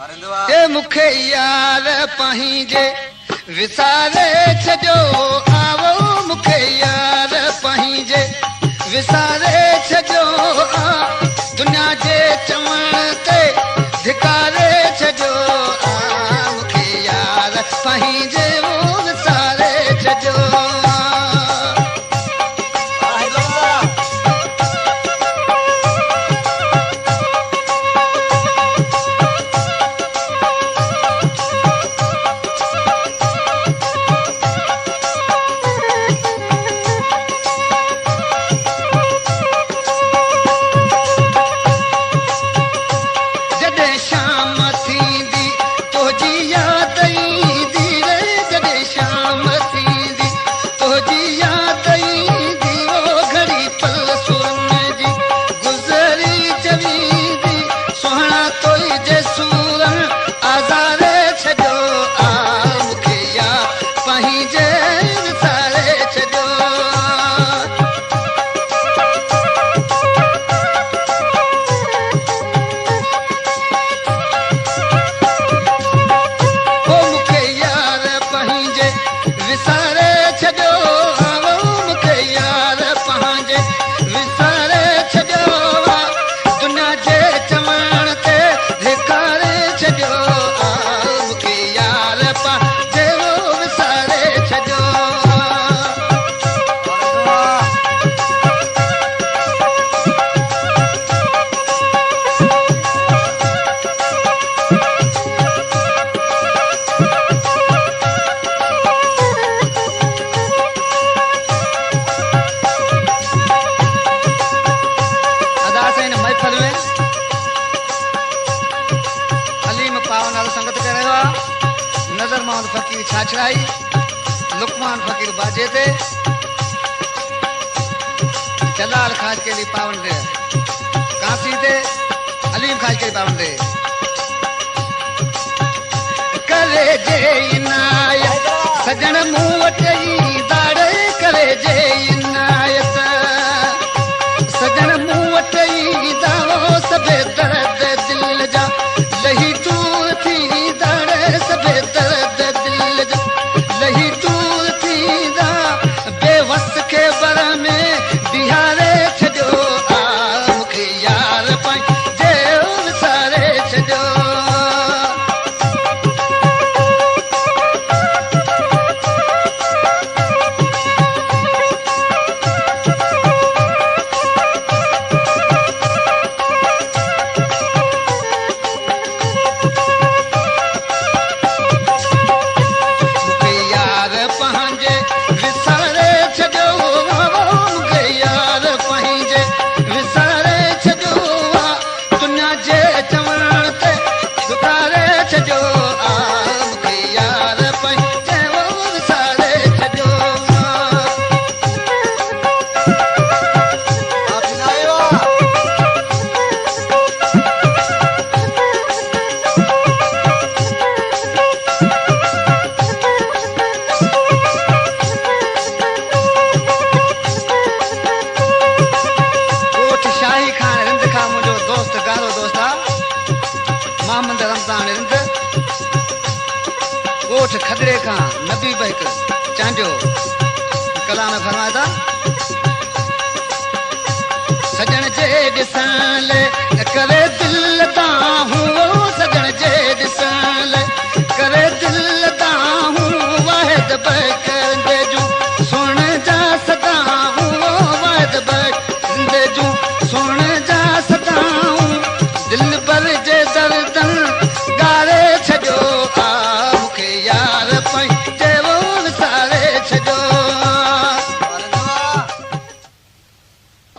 ए मुखे यार पंहिंजे विसारे छॾियो आवो मुखे यार पंहिंजे विसारे छॾियो दुनिया जे चवण ते धिकारे छॾियो मुखे यार पंहिंजे विसारे छॾियो फकीर छाछड़ाई लुकमान फकीर बाजे थे जलाल खाज के लिए पावन दे काशी थे अलीम खाज के लिए पावन दे करे जे इनायत सजन मुंह वटई दाड़े करे जे इनायत सजन मुंह वटई दावो सबे दर्द दिल जा लही दूर थी दाड़े सबे दर्द लही दूर थींदा बेवस के बर में बिहारे छॾियो मुखे यार पंहिंजे विसारे छॾियो खदरे का नबी बहक चांडियो कलाम फरमाता सजन जे ॾिसण करे दिल ता हूं सजन जे